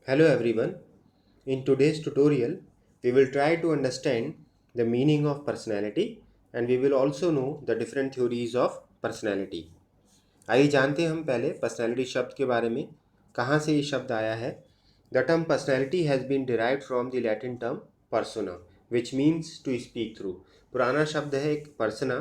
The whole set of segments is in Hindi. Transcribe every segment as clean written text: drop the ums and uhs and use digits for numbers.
Hello everyone. In today's tutorial, we will try to understand the meaning of personality and we will also know the different theories of personality. आइए जानते हैं हम पहले पर्सनैलिटी शब्द के बारे में कहाँ से ये शब्द आया है. The term personality has been derived from the Latin term persona which means to speak through. पुराना शब्द है एक persona.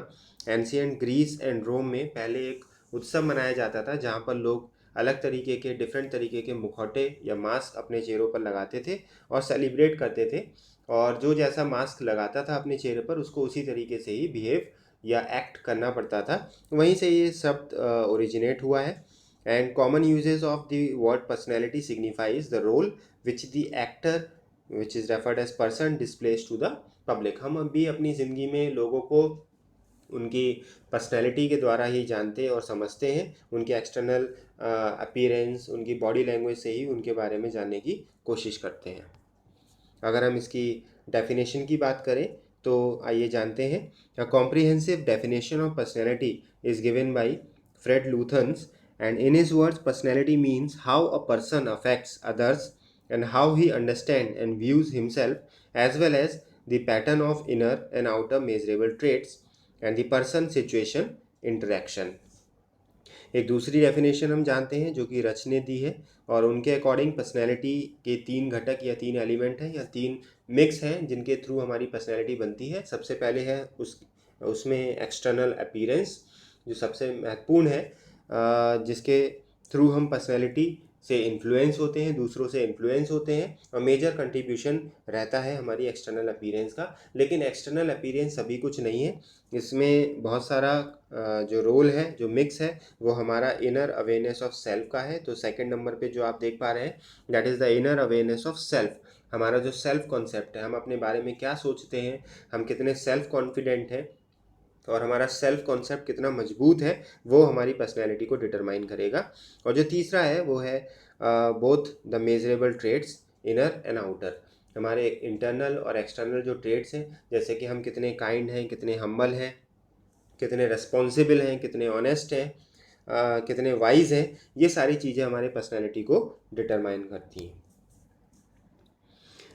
Ancient Greece and Rome में पहले एक उत्सव मनाया जाता था जहाँ पर लोग अलग तरीके के डिफरेंट तरीके के मुखौटे या मास्क अपने चेहरों पर लगाते थे और सेलिब्रेट करते थे, और जो जैसा मास्क लगाता था अपने चेहरे पर उसको उसी तरीके से ही बिहेव या एक्ट करना पड़ता था. वहीं से ये शब्द ओरिजिनेट हुआ है. And common uses of the word personality signifies the role which the actor which is referred as person displays to the public. हम अभी अपनी ज़िंदगी में लोगों को उनकी पर्सनैलिटी के द्वारा ही जानते और समझते हैं. उनके एक्सटर्नल अपीयरेंस, उनकी बॉडी लैंग्वेज से ही उनके बारे में जानने की कोशिश करते हैं. अगर हम इसकी डेफिनेशन की बात करें तो आइए जानते हैं. A comprehensive definition of personality is given by Fred Luthans and in his words personality means how a person affects others and how he understands and views himself, as well as the pattern of inner and outer measurable traits and the person situation interaction. एक दूसरी डेफिनेशन हम जानते हैं जो कि रच ने दी है, और उनके अकॉर्डिंग पर्सनैलिटी के तीन घटक या तीन एलिमेंट हैं या तीन मिक्स हैं जिनके थ्रू हमारी पर्सनैलिटी बनती है. सबसे पहले है उसमें एक्सटर्नल अपीयरेंस जो सबसे महत्वपूर्ण है, जिसके थ्रू हम पर्सनैलिटी से इन्फ्लुएंस होते हैं, दूसरों से इन्फ्लुएंस होते हैं, और मेजर कंट्रीब्यूशन रहता है हमारी एक्सटर्नल अपीयरेंस का. लेकिन एक्सटर्नल अपीयरेंस सभी कुछ नहीं है, इसमें बहुत सारा जो रोल है, जो मिक्स है, वो हमारा इनर अवेयरनेस ऑफ सेल्फ का है. तो सेकंड नंबर पे जो आप देख पा रहे हैं that is the inner awareness of self. हमारा जो सेल्फ कॉन्सेप्ट है, हम अपने बारे में क्या सोचते हैं, हम कितने सेल्फ कॉन्फिडेंट हैं और हमारा सेल्फ कॉन्सेप्ट कितना मजबूत है, वो हमारी पर्सनैलिटी को डिटरमाइन करेगा. और जो तीसरा है वो है both the measurable traits inner and outer. हमारे इंटरनल और एक्सटर्नल जो ट्रेड्स हैं, जैसे कि हम कितने काइंड हैं, कितने हम्बल हैं, कितने रिस्पॉन्सिबल हैं, कितने ऑनेस्ट हैं, कितने वाइज हैं, ये सारी चीज़ें हमारे पर्सनैलिटी को डिटरमाइन करती हैं.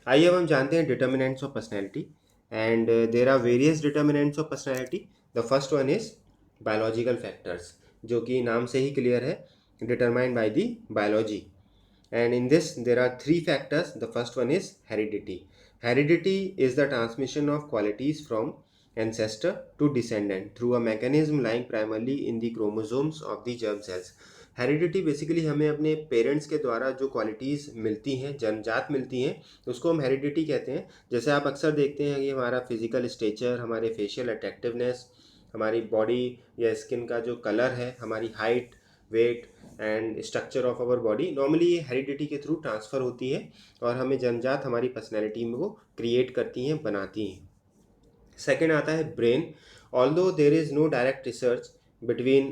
आइए अब हम जानते हैं determinants of personality. And there are various determinants of personality. The first one is biological factors, जो कि नाम से ही क्लियर है, determined by the biology. And in this there are three factors. The first one is heredity. Heredity is the transmission of qualities from ancestor to descendant through a mechanism lying primarily in the chromosomes of the germ cells. Heredity basically हमें अपने पेरेंट्स के द्वारा जो क्वालिटीज़ मिलती हैं, जन्मजात मिलती हैं, उसको हम हेरिडिटी कहते हैं. जैसे आप अक्सर देखते हैं कि हमारा फिजिकल स्टेचर, हमारे फेशियल अट्रैक्टिवनेस, हमारी बॉडी या स्किन का जो कलर है, हमारी height, weight and structure of our body, normally ये हेरिडिटी के थ्रू ट्रांसफ़र होती है और हमें जन्मजात हमारी पर्सनैलिटी में वो क्रिएट करती हैं, बनाती हैं. सेकेंड आता है brain. Although there is no direct research between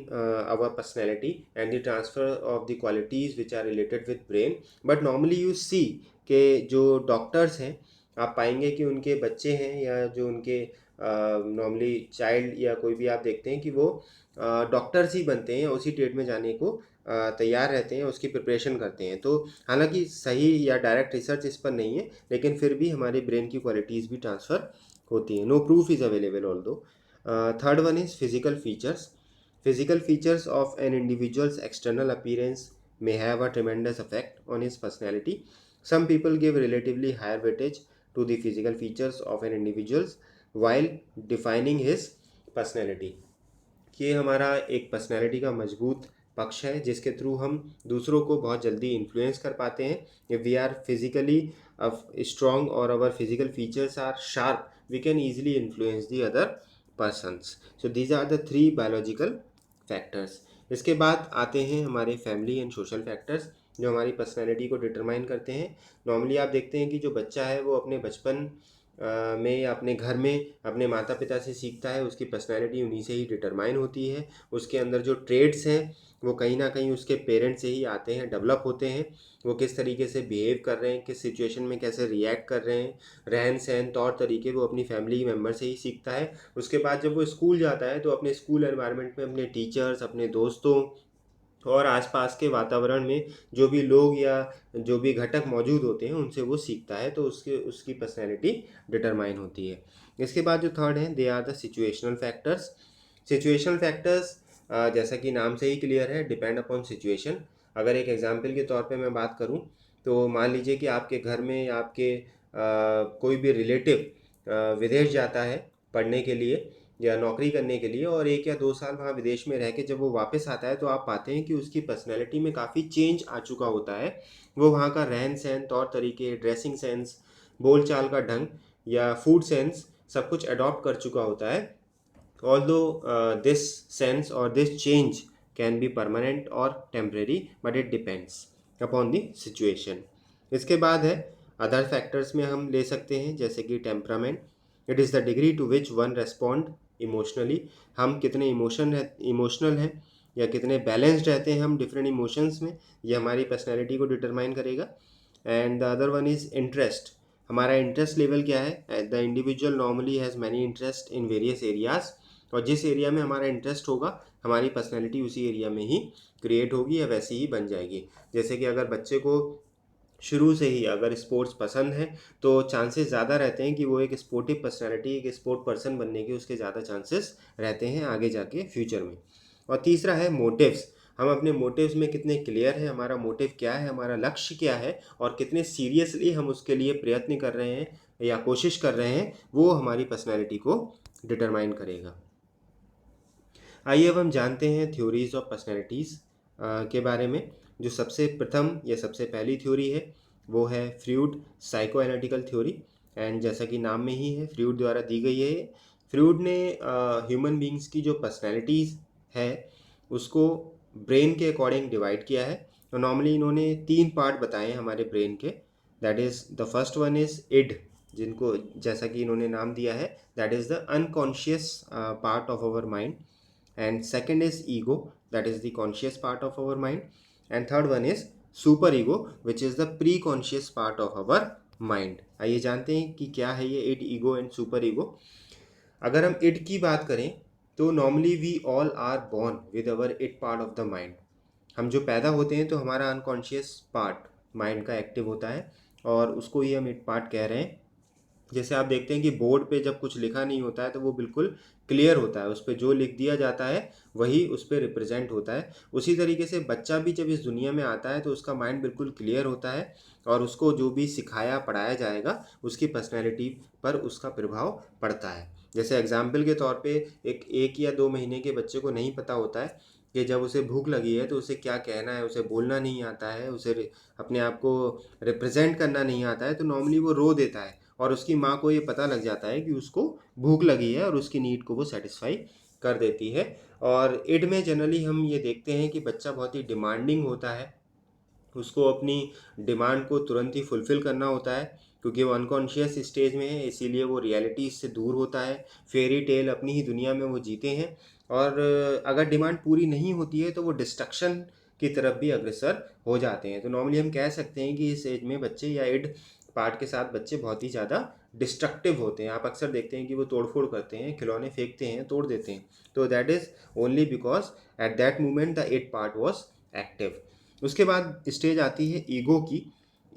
our personality and the transfer of the qualities which are related with brain, but normally you see कि जो डॉक्टर्स हैं, आप पाएंगे कि उनके बच्चे हैं या जो उनके नॉर्मली चाइल्ड या कोई भी आप देखते हैं कि वो डॉक्टर्स ही बनते हैं, उसी ट्रेड में जाने को तैयार रहते हैं, उसकी प्रिपरेशन करते हैं. तो हालांकि सही या डायरेक्ट रिसर्च इस पर नहीं है, लेकिन फिर भी हमारे ब्रेन की क्वालिटीज़ भी ट्रांसफ़र होती हैं. No proof is available although. Third one is physical features. Physical features of an individual's external appearance may have a tremendous effect on his personality. Some people give relatively higher weightage to the physical features of an individual while defining his personality. ये हमारा एक पर्सनैलिटी का मजबूत पक्ष है जिसके थ्रू हम दूसरों को बहुत जल्दी इन्फ्लुएंस कर पाते हैं. If we are physically strong और our physical features are sharp, we can easily influence the other persons. So these are the three biological factors. इसके बाद आते हैं हमारे फैमिली एंड सोशल फैक्टर्स जो हमारी पर्सनैलिटी को डिटरमाइन करते हैं. नॉर्मली आप देखते हैं कि जो बच्चा है वो अपने बचपन में या अपने घर में अपने माता पिता से सीखता है, उसकी पर्सनैलिटी उन्हीं से ही डिटरमाइन होती है. उसके अंदर जो ट्रेड्स हैं वो कहीं ना कहीं उसके पेरेंट्स से ही आते हैं, डेवलप होते हैं. वो किस तरीके से बिहेव कर रहे हैं, किस सिचुएशन में कैसे रिएक्ट कर रहे हैं, रहन सहन, तौर तरीके, वो अपनी फैमिली मेम्बर से ही सीखता है. उसके बाद जब वो स्कूल जाता है तो अपने स्कूल एनवायरनमेंट में अपने टीचर्स, अपने दोस्तों, और आसपास के वातावरण में जो भी लोग या जो भी घटक मौजूद होते हैं उनसे वो सीखता है, तो उसके उसकी पर्सनैलिटी डिटरमाइन होती है। इसके बाद जो थर्ड है, they are the situational factors. Situational factors जैसा कि नाम से ही क्लियर है, डिपेंड अपॉन सिचुएशन। अगर एक एग्जांपल के तौर पे मैं बात करूं, तो मान लीजिए कि आपके घर में या आपके कोई भी रिलेटिव विदेश जाता है पढ़ने के लिए या नौकरी करने के लिए, और 1 या 2 साल वहाँ विदेश में रह के जब वो वापस आता है तो आप पाते हैं कि उसकी पर्सनैलिटी में काफ़ी चेंज आ चुका होता है। वो वहाँ का रहन सहन, तौर तरीके, ड्रेसिंग सेंस, बोलचाल का ढंग या फूड सेंस सब कुछ अडॉप्ट कर चुका होता है। Although this sense or this change can be permanent or temporary, but it depends upon the situation. इसके बाद है अदर फैक्टर्स में हम ले सकते हैं जैसे कि temperament. It is the degree to which one respond emotionally. हम कितने इमोशनल हैं या कितने बैलेंस्ड रहते हैं हम डिफरेंट इमोशंस में, ये हमारी पर्सनैलिटी को डिटरमाइन करेगा। And the other one is interest. हमारा इंटरेस्ट लेवल क्या है। The individual normally has many interest in various areas, और जिस एरिया में हमारा इंटरेस्ट होगा हमारी पर्सनैलिटी उसी एरिया में ही क्रिएट होगी या वैसी ही बन जाएगी। जैसे कि अगर बच्चे को शुरू से ही अगर स्पोर्ट्स पसंद है तो चांसेस ज़्यादा रहते हैं कि वो एक स्पोर्टिव पर्सनैलिटी, एक स्पोर्ट पर्सन बनने के उसके ज़्यादा चांसेस रहते हैं आगे जाके फ्यूचर में। और तीसरा है मोटिव्स। हम अपने मोटिव्स में कितने क्लियर हैं, हमारा मोटिव क्या है, हमारा लक्ष्य क्या है, और कितने सीरियसली हम उसके लिए प्रयत्न कर रहे हैं या कोशिश कर रहे हैं, वो हमारी पर्सनैलिटी को डिटरमाइन करेगा। आइए अब हम जानते हैं थ्योरीज ऑफ पर्सनैलिटीज़ के बारे में। जो सबसे प्रथम या सबसे पहली थ्योरी है वो है Freud psychoanalytical theory. And जैसा कि नाम में ही है, फ्रूड द्वारा दी गई है। फ्रूड ने ह्यूमन बींग्स की जो पर्सनैलिटीज़ है उसको ब्रेन के अकॉर्डिंग डिवाइड किया है। तो नॉर्मली इन्होंने 3 पार्ट बताए हैं हमारे ब्रेन के। That is the first one is id, जिनको जैसा कि इन्होंने नाम दिया है, that is the unconscious part of our mind. And second is ego, that is the conscious part of our mind. And third one is super ego, which is the pre-conscious part of our mind. आइए जानते हैं कि क्या है ये id, ego and super ego. अगर हम इड की बात करें तो normally we all are born with our id part of the mind. हम जो पैदा होते हैं तो हमारा अनकॉन्शियस पार्ट माइंड का एक्टिव होता है और उसको ही हम इड पार्ट कह रहे हैं। जैसे आप देखते हैं कि बोर्ड पे जब कुछ लिखा नहीं होता है तो वो बिल्कुल क्लियर होता है, उस पर जो लिख दिया जाता है वही उस पर रिप्रेजेंट होता है। उसी तरीके से बच्चा भी जब इस दुनिया में आता है तो उसका माइंड बिल्कुल क्लियर होता है और उसको जो भी सिखाया पढ़ाया जाएगा उसकी पर्सनैलिटी पर उसका प्रभाव पड़ता है। जैसे एग्जाम्पल के तौर पे एक या 2 महीने के बच्चे को नहीं पता होता है कि जब उसे भूख लगी है तो उसे क्या कहना है, उसे बोलना नहीं आता है, उसे अपने आप को रिप्रेजेंट करना नहीं आता है, तो नॉर्मली वो रो देता है और उसकी माँ को ये पता लग जाता है कि उसको भूख लगी है और उसकी नीड को वो सेटिस्फाई कर देती है। और इड में जनरली हम ये देखते हैं कि बच्चा बहुत ही डिमांडिंग होता है, उसको अपनी डिमांड को तुरंत ही फुलफ़िल करना होता है क्योंकि वो अनकॉन्शियस स्टेज में है, इसीलिए वो रियलिटी से दूर होता है। फेरी टेल अपनी ही दुनिया में वो जीते हैं और अगर डिमांड पूरी नहीं होती है तो वो डिस्ट्रक्शन की तरफ भी अग्रसर हो जाते हैं। तो नॉर्मली हम कह सकते हैं कि इस एज में बच्चे या इड पार्ट के साथ बच्चे बहुत ही ज़्यादा डिस्ट्रक्टिव होते हैं। आप अक्सर देखते हैं कि वो तोड़फोड़ करते हैं, खिलौने फेंकते हैं, तोड़ देते हैं। तो that is only because at that moment the id part was active. उसके बाद स्टेज आती है ईगो की।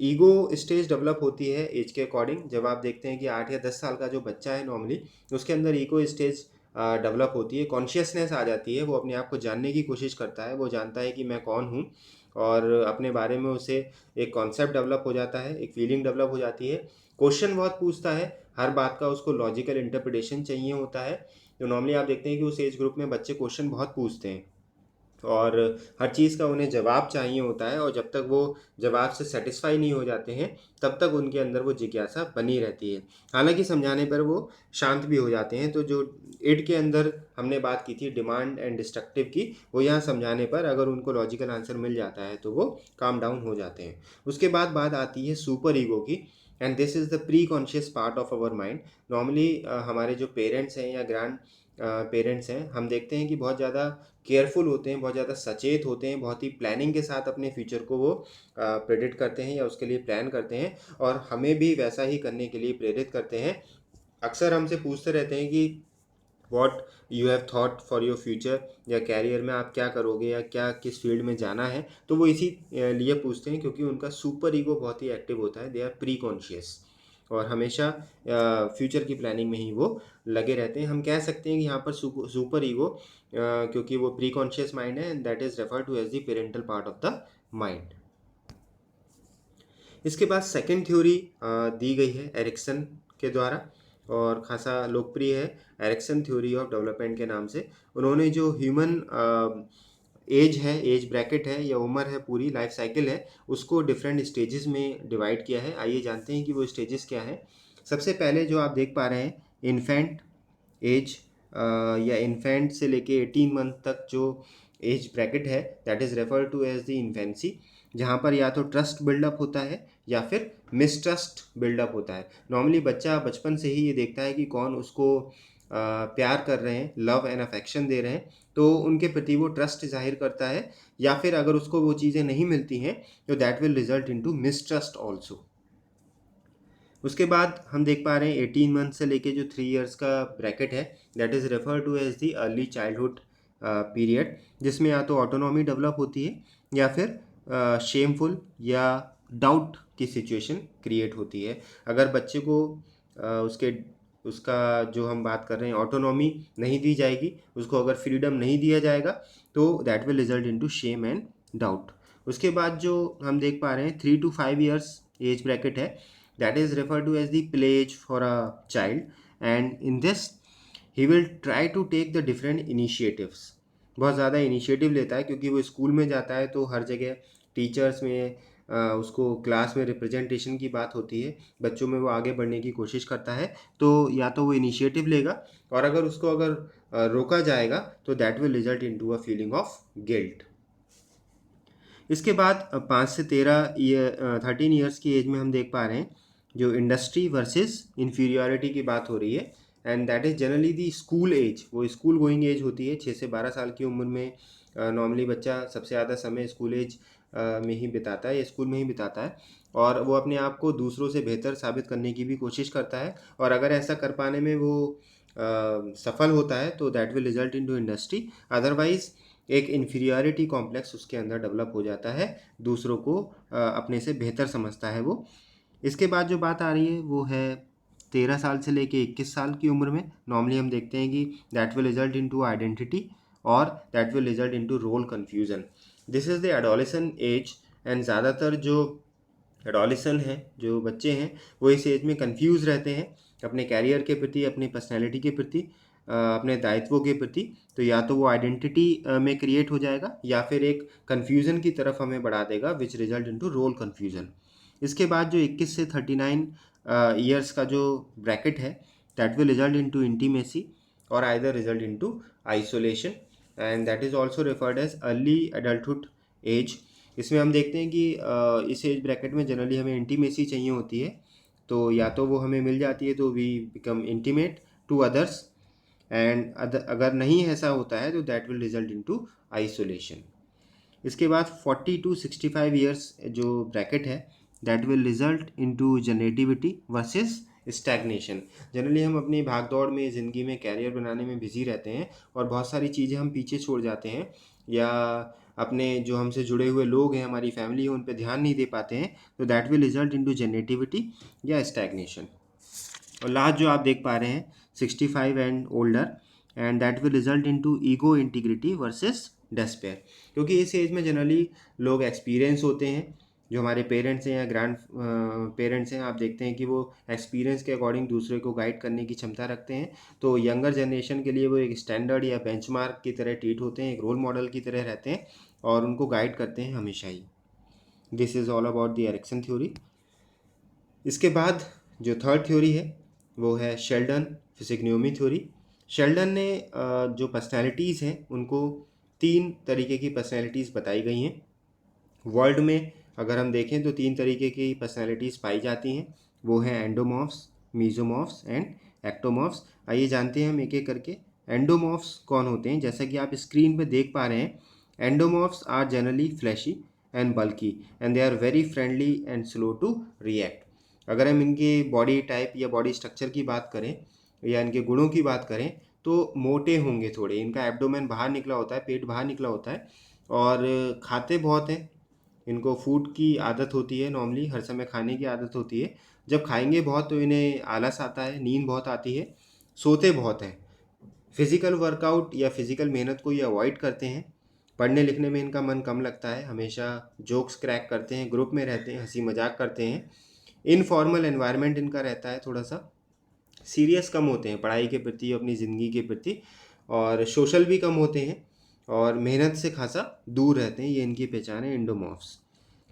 ईगो स्टेज डेवलप होती है एज के अकॉर्डिंग। जब आप देखते हैं कि 8 या 10 साल का जो बच्चा है नॉर्मली, उसके अंदर ईगो स्टेज डेवलप होती है, कॉन्शियसनेस आ जाती है, वो अपने आप को जानने की कोशिश करता है, वो जानता है कि मैं कौन हूँ और अपने बारे में उसे एक कॉन्सेप्ट डेवलप हो जाता है, एक फीलिंग डेवलप हो जाती है। क्वेश्चन बहुत पूछता है, हर बात का उसको लॉजिकल इंटरप्रिटेशन चाहिए होता है। तो नॉर्मली आप देखते हैं कि उस एज ग्रुप में बच्चे क्वेश्चन बहुत पूछते हैं और हर चीज़ का उन्हें जवाब चाहिए होता है और जब तक वो जवाब से सेटिस्फाई नहीं हो जाते हैं तब तक उनके अंदर वो जिज्ञासा बनी रहती है। हालांकि समझाने पर वो शांत भी हो जाते हैं। तो जो इड के अंदर हमने बात की थी डिमांड एंड डिस्ट्रक्टिव की, वो यहाँ समझाने पर अगर उनको लॉजिकल आंसर मिल जाता है तो वो काम डाउन हो जाते हैं। उसके बाद बात आती है सुपर ईगो की। And this is the preconscious part of our mind. Normally हमारे जो पेरेंट्स हैं या ग्रैंड पेरेंट्स हैं, हम देखते हैं कि बहुत ज़्यादा केयरफुल होते हैं, बहुत ज़्यादा सचेत होते हैं, बहुत ही प्लानिंग के साथ अपने फ्यूचर को वो प्रेडिक्ट करते हैं या उसके लिए प्लान करते हैं और हमें भी वैसा ही करने के लिए प्रेरित करते हैं। अक्सर हमसे पूछते रहते हैं कि what you have thought for your future, या कैरियर में आप क्या करोगे या क्या किस फील्ड में जाना है, तो वो इसी लिए पूछते हैं क्योंकि उनका सुपर ईगो बहुत ही एक्टिव होता है, दे आर प्री कॉन्शियस, और हमेशा फ्यूचर की प्लानिंग में ही वो लगे रहते हैं। हम कह सकते हैं कि यहाँ पर सुपर ईगो क्योंकि वो प्री कॉन्शियस माइंड है, and that is refer to as the parental part of the mind. इसके बाद सेकंड थ्योरी दी गई है एरिक्सन के द्वारा, और खासा लोकप्रिय है, एरिक्सन थ्योरी ऑफ डेवलपमेंट के नाम से। उन्होंने जो ह्यूमन एज है, एज ब्रैकेट है या उम्र है, पूरी लाइफ साइकिल है, उसको डिफरेंट स्टेजेस में डिवाइड किया है। आइए जानते हैं कि वो स्टेजेस क्या हैं। सबसे पहले जो आप देख पा रहे हैं, इन्फेंट एज, या इन्फेंट से लेके 18 मंथ तक जो एज ब्रैकेट है, that is refer to as the infancy, जहाँ पर या तो ट्रस्ट बिल्डअप होता है या फिर मिसट्रस्ट बिल्डअप होता है। नॉर्मली बच्चा बचपन से ही ये देखता है कि कौन उसको प्यार कर रहे हैं, लव एंड अफेक्शन दे रहे हैं, तो उनके प्रति वो ट्रस्ट जाहिर करता है, या फिर अगर उसको वो चीज़ें नहीं मिलती हैं तो that will result into mistrust also. उसके बाद हम देख पा रहे हैं 18 मंथ से लेके जो 3 इयर्स का ब्रैकेट है, that is refer to as the early childhood period, जिसमें या तो ऑटोनॉमी डेवलप होती है या फिर शेमफुल या डाउट की सिचुएशन क्रिएट होती है। अगर बच्चे को उसके उसका जो हम बात कर रहे हैं ऑटोनॉमी नहीं दी जाएगी, उसको अगर फ्रीडम नहीं दिया जाएगा, तो that will result into shame and doubt. उसके बाद जो हम देख पा रहे हैं 3 to 5 इयर्स एज ब्रैकेट है, that is referred to as the play age for a child, and in this he will try to take the different initiatives। बहुत ज़्यादा इनिशिएटिव लेता है क्योंकि वो स्कूल में जाता है, तो हर जगह टीचर्स में उसको क्लास में रिप्रेजेंटेशन की बात होती है, बच्चों में वो आगे बढ़ने की कोशिश करता है, तो या तो वो इनिशिएटिव लेगा, और अगर उसको अगर रोका जाएगा तो that will result into a feeling of guilt. इसके बाद 5 से 13 ईयर्स की एज में हम देख पा रहे हैं जो इंडस्ट्री वर्सेस इन्फीरियरिटी की बात हो रही है, and that is generally the school age. वो स्कूल गोइंग एज होती है 6 से 12 साल की उम्र में। नॉर्मली बच्चा सबसे ज़्यादा समय स्कूल एज में ही बिताता है या स्कूल में ही बिताता है, और वो अपने आप को दूसरों से बेहतर साबित करने की भी कोशिश करता है, और अगर ऐसा कर पाने में वो सफल होता है तो that will result into industry. Otherwise एक इन्फीरियरिटी कॉम्प्लेक्स उसके अंदर डेवलप हो जाता है, दूसरों को अपने से बेहतर समझता है वो। इसके बाद जो बात आ रही है वो है 13 साल से लेके 21 साल की उम्र में। नॉर्मली हम देखते हैं कि that will result into identity, और that will result into role confusion. This is the adolescent age, and ज़्यादातर जो एडोलेसेंट हैं, जो बच्चे हैं, वो इस एज में कंफ्यूज रहते हैं अपने कैरियर के प्रति, अपनी पर्सनैलिटी के प्रति, अपने दायित्वों के प्रति। तो या तो वो आइडेंटिटी में क्रिएट हो जाएगा या फिर एक कन्फ्यूज़न की तरफ हमें बढ़ा देगा, which result into role confusion. इसके बाद जो 21 से 39 ईयर्स का जो ब्रैकेट है, that will result into intimacy और either result into isolation, and that is also referred as early adulthood age. इसमें हम देखते हैं कि इस एज ब्रैकेट में जनरली हमें इंटीमेसी चाहिए होती है, तो या तो वो हमें मिल जाती है तो we become intimate to others, and अगर नहीं ऐसा होता है तो that will result into isolation. इसके बाद 40 to 65 ईयर्स जो ब्रैकेट है, that will result into generativity versus stagnation. Generally हम अपनी भागदौड़ में, ज़िंदगी में कैरियर बनाने में बिजी रहते हैं, और बहुत सारी चीज़ें हम पीछे छोड़ जाते हैं, या अपने जो हमसे जुड़े हुए लोग हैं, हमारी फैमिली है, उन पर ध्यान नहीं दे पाते हैं, तो that will result into generativity या स्टैग्नेशन। और लास्ट जो आप देख पा रहे हैं 65 and older, and that will result into ego integrity versus despair. क्योंकि इस एज में जनरली लोग एक्सपीरियंस होते हैं, जो हमारे पेरेंट्स हैं या ग्रैंड पेरेंट्स हैं, आप देखते हैं कि वो एक्सपीरियंस के अकॉर्डिंग दूसरे को गाइड करने की क्षमता रखते हैं, तो यंगर जनरेशन के लिए वो एक स्टैंडर्ड या बेंचमार्क की तरह ट्रीट होते हैं, एक रोल मॉडल की तरह रहते हैं, और उनको गाइड करते हैं हमेशा ही। This is all about the Erikson theory. इसके बाद जो थर्ड थ्योरी है वो है शेल्डन फिजिग्नोमी थ्योरी। शेल्डन ने जो पर्सनैलिटीज़ हैं उनको 3 तरीके की पर्सनैलिटीज़ बताई गई हैं। वर्ल्ड में अगर हम देखें तो 3 तरीके की पर्सनैलिटीज़ पाई जाती हैं, वो हैं एंडोमॉर्फ्स, मीजोमॉर्फ्स एंड एक्टोमॉर्फ्स। आइए जानते हैं हम एक एक करके। एंडोमॉर्फ्स कौन होते हैं? जैसा कि आप स्क्रीन पे देख पा रहे हैं, endomorphs are generally fleshy and bulky, and they are very friendly and slow to react. अगर हम इनके बॉडी टाइप या बॉडी स्ट्रक्चर की बात करें या इनके गुणों की बात करें, तो मोटे होंगे थोड़े, इनका एब्डोमेन बाहर निकला होता है, पेट बाहर निकला होता है, और खाते बहुत हैं। इनको फूड की आदत होती है, नॉर्मली हर समय खाने की आदत होती है। जब खाएंगे बहुत तो इन्हें आलस आता है, नींद बहुत आती है, सोते बहुत हैं। फिजिकल वर्कआउट या फिजिकल मेहनत को ये अवॉइड करते हैं। पढ़ने लिखने में इनका मन कम लगता है, हमेशा जोक्स क्रैक करते हैं, ग्रुप में रहते हैं, हंसी मजाक करते हैं। इनफॉर्मल एनवायरनमेंट इनका रहता है थोड़ा सा। सीरियस कम होते हैं पढ़ाई के प्रति, अपनी ज़िंदगी के प्रति, और सोशल भी कम होते हैं, और मेहनत से खासा दूर रहते हैं। ये इनकी पहचान है, इंडोमॉर्फ्स।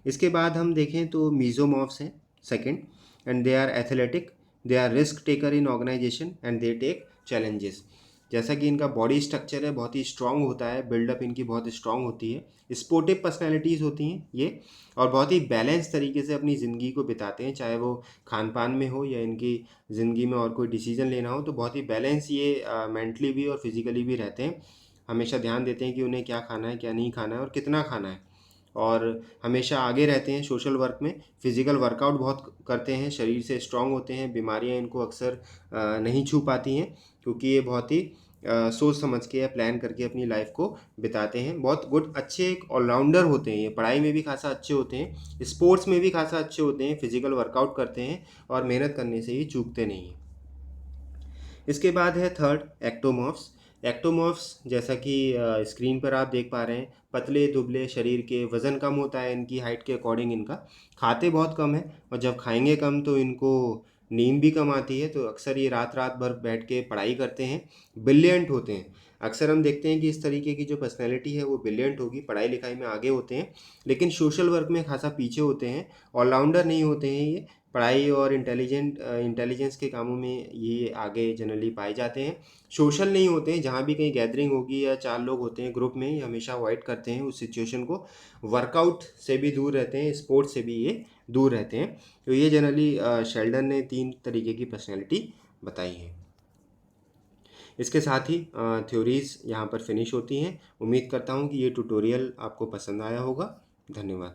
इसके बाद हम देखें तो मीजोमॉर्फ्स हैं second, and they are athletic, they are risk taker in organization and they take challenges. जैसा कि इनका बॉडी स्ट्रक्चर है बहुत ही स्ट्रांग होता है, बिल्डअप इनकी बहुत स्ट्रांग होती है, स्पोर्टिव पर्सनैलिटीज़ होती हैं ये, और बहुत ही बैलेंस तरीके से अपनी ज़िंदगी को बिताते हैं, चाहे वो खान पान में हो या इनकी ज़िंदगी में और कोई डिसीजन लेना हो, तो बहुत ही बैलेंस ये मेंटली भी और फिजिकली भी रहते हैं। हमेशा ध्यान देते हैं कि उन्हें क्या खाना है, क्या नहीं खाना है, और कितना खाना है, और हमेशा आगे रहते हैं सोशल वर्क में। फिजिकल वर्कआउट बहुत करते हैं, शरीर से स्ट्रांग होते हैं, बीमारियां इनको अक्सर नहीं छू पाती हैं, क्योंकि ये बहुत ही सोच समझ के या प्लान करके अपनी लाइफ को बिताते हैं। बहुत गुड, अच्छे एक ऑलराउंडर होते हैं ये, पढ़ाई में भी खासा अच्छे होते हैं, स्पोर्ट्स में भी खासा अच्छे होते हैं, फिजिकल वर्कआउट करते हैं, और मेहनत करने से ही चूकते नहीं हैं। इसके बाद है थर्ड, एक्टोमॉर्फ्स। एक्टोमॉर्फ्स जैसा कि स्क्रीन पर आप देख पा रहे हैं, पतले दुबले शरीर के, वज़न कम होता है इनकी हाइट के अकॉर्डिंग इनका, खाते बहुत कम है, और जब खाएंगे कम तो इनको नींद भी कम आती है, तो अक्सर ये रात रात भर बैठ के पढ़ाई करते हैं। ब्रिलियंट होते हैं, अक्सर हम देखते हैं कि इस तरीके की जो पर्सनैलिटी है वो ब्रिलियंट होगी, पढ़ाई लिखाई में आगे होते हैं, लेकिन सोशल वर्क में खासा पीछे होते हैं, ऑलराउंडर नहीं होते हैं ये। पढ़ाई और इंटेलिजेंस के कामों में ये आगे जनरली पाए जाते हैं। सोशल नहीं होते हैं, जहाँ भी कहीं गैदरिंग होगी या चार लोग होते हैं ग्रुप में, ये हमेशा अवॉइड करते हैं उस सिचुएशन को। वर्कआउट से भी दूर रहते हैं, स्पोर्ट्स से भी ये दूर रहते हैं। तो ये जनरली शेल्डन ने 3 तरीके की पर्सनैलिटी बताई है। इसके साथ ही थ्योरीज यहाँ पर फिनिश होती हैं। उम्मीद करता हूँ कि ये ट्यूटोरियल आपको पसंद आया होगा। धन्यवाद।